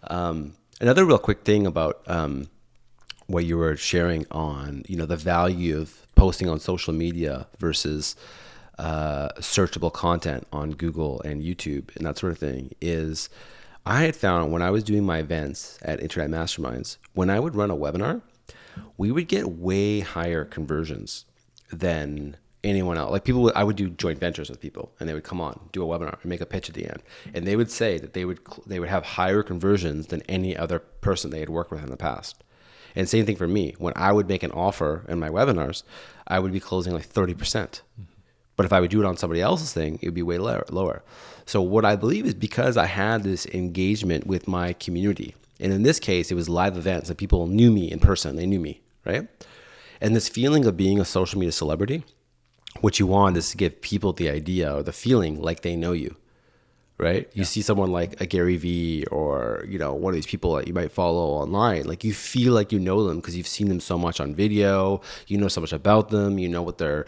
Another real quick thing about what you were sharing on, the value of posting on social media versus searchable content on Google and YouTube and that sort of thing is I had found when I was doing my events at Internet Masterminds, when I would run a webinar, we would get way higher conversions than anyone else. Like I would do joint ventures with people, and they would come on, do a webinar, and make a pitch at the end, and they would say that they would have higher conversions than any other person they had worked with in the past. And same thing for me. When I would make an offer in my webinars, I would be closing like 30%. But if I would do it on somebody else's thing, it would be way lower. So what I believe is because I had this engagement with my community, and in this case, it was live events and people knew me in person. They knew me, right? And this feeling of being a social media celebrity, what you want is to give people the idea or the feeling like they know you, right? Yeah. You see someone like a Gary Vee or, one of these people that you might follow online, like you feel like you know them because you've seen them so much on video, you know so much about them, you know what their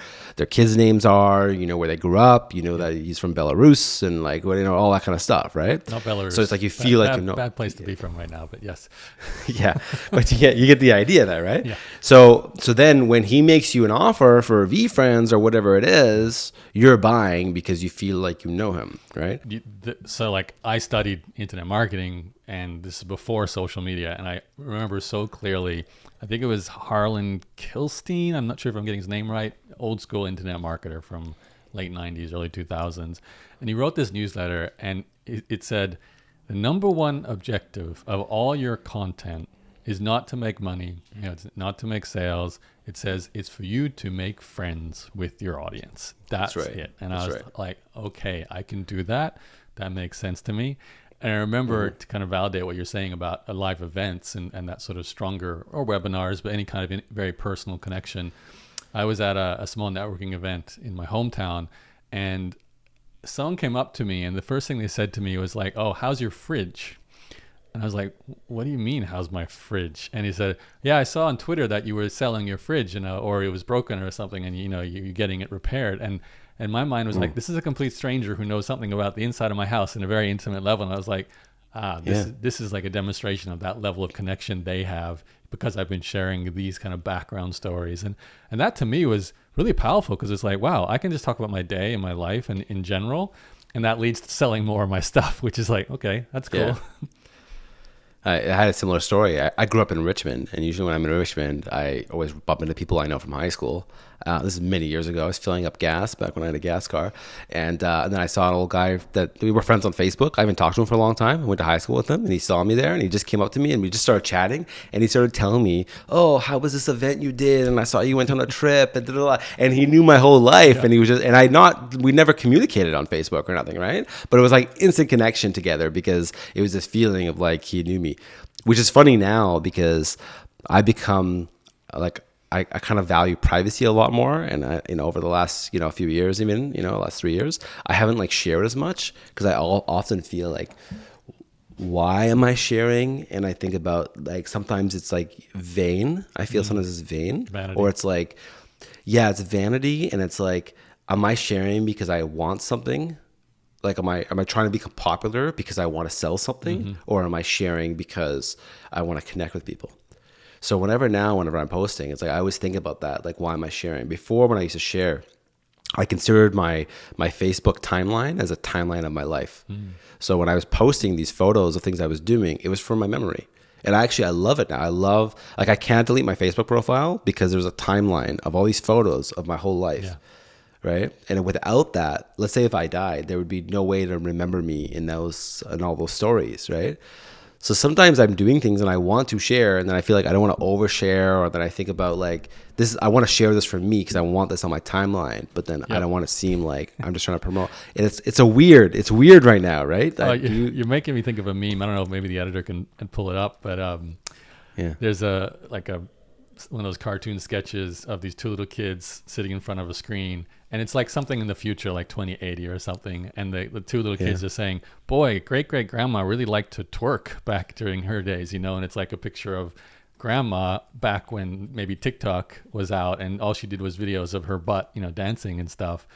kids' names are, you know where they grew up, you know that he's from Belarus and like, all that kind of stuff, right? Not Belarus. So it's like you feel like you know. Bad place to be from right now, but yes. Yeah, but you get the idea there, right? Yeah. So then when he makes you an offer for VFriends or whatever it is, you're buying because you feel like you know him, right? So like I studied internet marketing, and this is before social media, and I remember so clearly, I think it was Harlan Kilstein, I'm not sure if I'm getting his name right, old school internet marketer from late 90s, early 2000s. And he wrote this newsletter, and it said, the number one objective of all your content is not to make money, it's not to make sales. It says it's for you to make friends with your audience. That's right. It. And I was like, okay, I can do that. That makes sense to me. And I remember to kind of validate what you're saying about live events and that sort of stronger, or webinars, but any kind of very personal connection. I was at a small networking event in my hometown, and someone came up to me, and the first thing they said to me was like, oh, how's your fridge? And I was like, what do you mean, how's my fridge? And he said, yeah, I saw on Twitter that you were selling your fridge, or it was broken or something, and you're getting it repaired. And my mind was like, this is a complete stranger who knows something about the inside of my house in a very intimate level. And I was like, this is like a demonstration of that level of connection they have, because I've been sharing these kind of background stories. And that to me was really powerful, because it's like, wow, I can just talk about my day and my life and in general, and that leads to selling more of my stuff, which is like, okay, that's cool. Yeah. I had a similar story. I grew up in Richmond, and usually when I'm in Richmond, I always bump into people I know from high school. This is many years ago. I was filling up gas back when I had a gas car, and then I saw an old guy that we were friends on Facebook. I haven't talked to him for a long time. I went to high school with him, and he saw me there, and he just came up to me, and we just started chatting, and he started telling me, oh, how was this event you did? And I saw you went on a trip, and da-da-da. And he knew my whole life, and he was just, and we never communicated on Facebook or nothing, right? But it was like instant connection together, because it was this feeling of like he knew me, which is funny now, because I become like, I kind of value privacy a lot more, and over the last few years, even last 3 years, I haven't like shared as much, because I often feel like, why am I sharing? And I think about like sometimes it's like vain. I feel sometimes it's vain, Vanity. Or it's like, yeah, it's vanity, and it's like, am I sharing because I want something? Like, am I trying to become popular because I want to sell something, or am I sharing because I want to connect with people? So whenever I'm posting, it's like I always think about that. Like, why am I sharing? Before, when I used to share, I considered my Facebook timeline as a timeline of my life. So when I was posting these photos of things I was doing, it was from my memory. And I love it now. I can't delete my Facebook profile, because there's a timeline of all these photos of my whole life. Yeah. Right. And without that, let's say if I died, there would be no way to remember me in all those stories. Right. So sometimes I'm doing things and I want to share, and then I feel like I don't want to overshare, or then I think about like this, I want to share this for me because I want this on my timeline, but then I don't want to seem like I'm just trying to promote. And it's weird right now, right? You're making me think of a meme. I don't know if maybe the editor can pull it up, but there's one of those cartoon sketches of these two little kids sitting in front of a screen, and it's like something in the future, like 2080 or something, and the two little kids are saying, boy, great grandma really liked to twerk back during her days, and it's like a picture of grandma back when maybe TikTok was out, and all she did was videos of her butt dancing and stuff.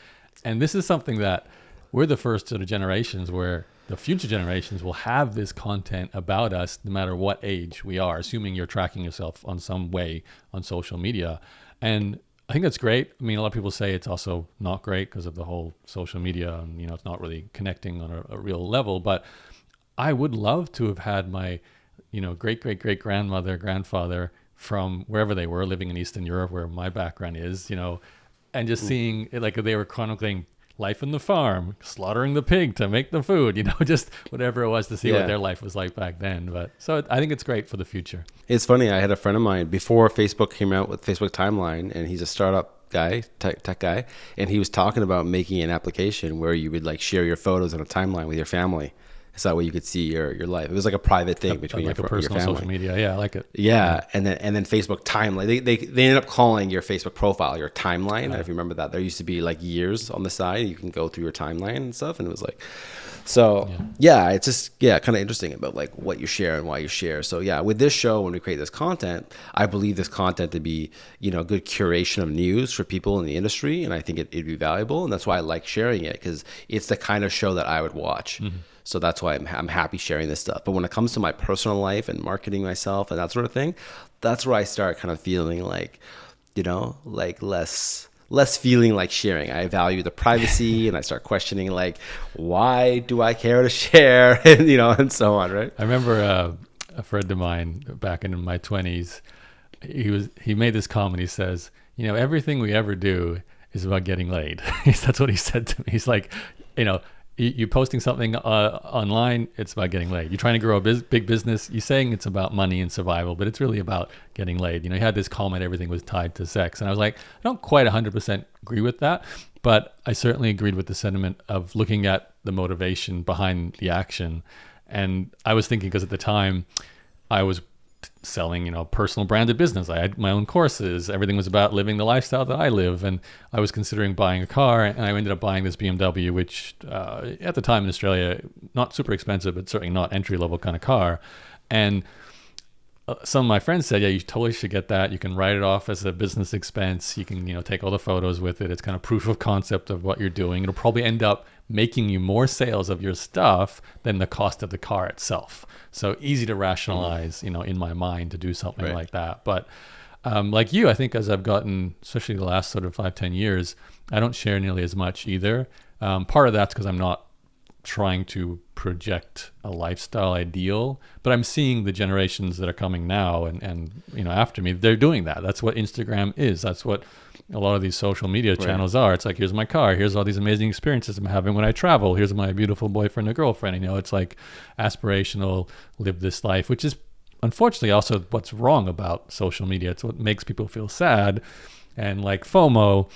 And this is something that we're the first sort of generations where the future generations will have this content about us no matter what age we are, assuming you're tracking yourself on some way on social media. And I think that's great. I mean, a lot of people say it's also not great because of the whole social media and, it's not really connecting on a real level. But I would love to have had my, great, great, great grandmother, grandfather from wherever they were living in Eastern Europe, where my background is, and just seeing it like they were chronicling life in the farm, slaughtering the pig to make the food, just whatever it was to see what their life was like back then. But so I think it's great for the future. It's funny. I had a friend of mine before Facebook came out with Facebook Timeline, and he's a startup guy, tech guy, and he was talking about making an application where you would like share your photos on a timeline with your family. So that way you could see your life. It was like a private thing between like your a personal your family. social media. Yeah, I like it. Yeah, and then Facebook Timeline. They ended up calling your Facebook profile your timeline. If you remember that, there used to be like years on the side. You can go through your timeline and stuff, and it was like, so yeah, it's just kind of interesting about like what you share and why you share. So yeah, with this show, when we create this content, I believe this content to be good curation of news for people in the industry, and I think it'd be valuable, and that's why I like sharing it, because it's the kind of show that I would watch. Mm-hmm. So that's why I'm happy sharing this stuff. But when it comes to my personal life and marketing myself and that sort of thing, that's where I start kind of feeling like, like less feeling like sharing. I value the privacy and I start questioning like, why do I care to share? And, and so on, right? I remember a friend of mine back in my 20s, he made this comment. He says, everything we ever do is about getting laid. That's what he said to me. He's like, you posting something online, it's about getting laid. You're trying to grow a big business, you're saying it's about money and survival, but it's really about getting laid. He had this comment, everything was tied to sex. And I was like, I don't quite 100% agree with that, but I certainly agreed with the sentiment of looking at the motivation behind the action. And I was thinking, because at the time I was selling, personal branded business. I had my own courses. Everything was about living the lifestyle that I live. And I was considering buying a car, and I ended up buying this BMW, which at the time in Australia, not super expensive, but certainly not entry level kind of car. And some of my friends said, yeah, you totally should get that. You can write it off as a business expense. You can, take all the photos with it. It's kind of proof of concept of what you're doing. It'll probably end up making you more sales of your stuff than the cost of the car itself. So easy to rationalize, in my mind to do something like that. But like you, I think as I've gotten, especially the last sort of 5-10 years, I don't share nearly as much either. Part of that's because I'm not trying to project a lifestyle ideal, but I'm seeing the generations that are coming now and after me, they're doing that. That's what Instagram is. That's what a lot of these social media channels are. It's like, here's my car, here's all these amazing experiences I'm having when I travel, here's my beautiful boyfriend or girlfriend. It's like aspirational, live this life, which is unfortunately also what's wrong about social media. It's what makes people feel sad and like FOMO,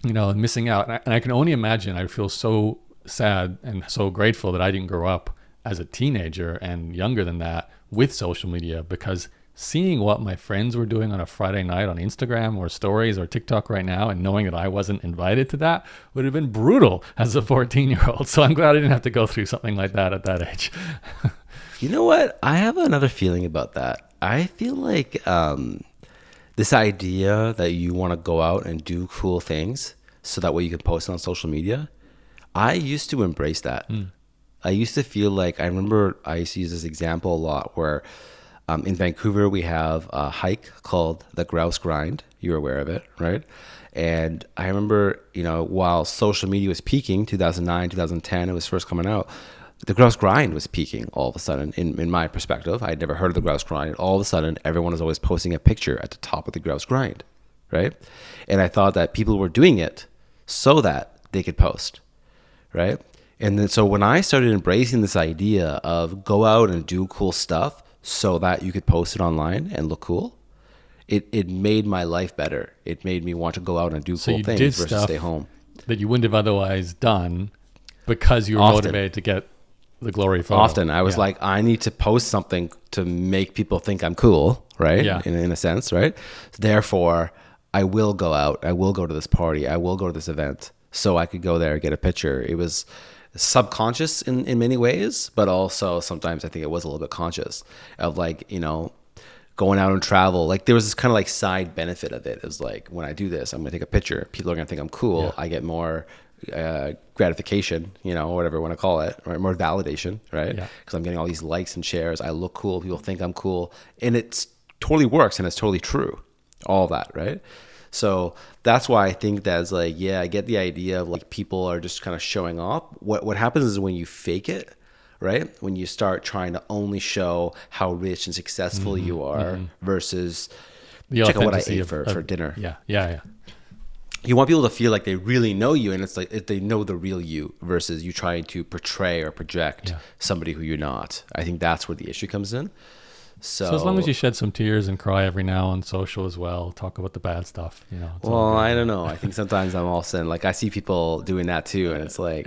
and missing out. And I can only imagine, I feel so sad and so grateful that I didn't grow up as a teenager and younger than that with social media, because seeing what my friends were doing on a Friday night on Instagram or stories or TikTok right now, and knowing that I wasn't invited to that, would have been brutal as a 14-year-old. So I'm glad I didn't have to go through something like that at that age. You know what? I have another feeling about that. I feel like this idea that you want to go out and do cool things so that way you can post it on social media, I used to embrace that. I used to feel like, I remember I used to use this example a lot where in Vancouver, we have a hike called the Grouse Grind. You're aware of it, right? And I remember, while social media was peaking, 2009, 2010, it was first coming out, the Grouse Grind was peaking all of a sudden, in my perspective. I had never heard of the Grouse Grind. All of a sudden, everyone was always posting a picture at the top of the Grouse Grind, right? And I thought that people were doing it so that they could post, right? And then so when I started embracing this idea of go out and do cool stuff so that you could post it online and look cool, it made my life better. It made me want to go out and do cool things versus stay home. That you wouldn't have otherwise done because you were motivated to get the glory photo. Often I was like, I need to post something to make people think I'm cool, right? Yeah. In a sense, right? Therefore, I will go out. I will go to this party. I will go to this event so I could go there and get a picture. It was subconscious in many ways, but also sometimes I think it was a little bit conscious of like, going out and travel. Like there was this kind of like side benefit of it. It was like, when I do this, I'm going to take a picture. People are going to think I'm cool. Yeah. I get more gratification, whatever you want to call it, right? More validation, right? Yeah. Because I'm getting all these likes and shares. I look cool. People think I'm cool, and it's totally works, and it's totally true. All that, right? So that's why I think that's like, yeah, I get the idea of like people are just kind of showing off. What happens is when you fake it, right? When you start trying to only show how rich and successful you are versus The check out what I authenticity ate for dinner. Yeah. You want people to feel like they really know you, and it's like if they know the real you versus you trying to portray or project somebody who you're not. I think that's where the issue comes in. So as long as you shed some tears and cry every now on social as well, talk about the bad stuff, it's all well, good. I don't know. I think sometimes I'm also like I see people doing that too, and it's like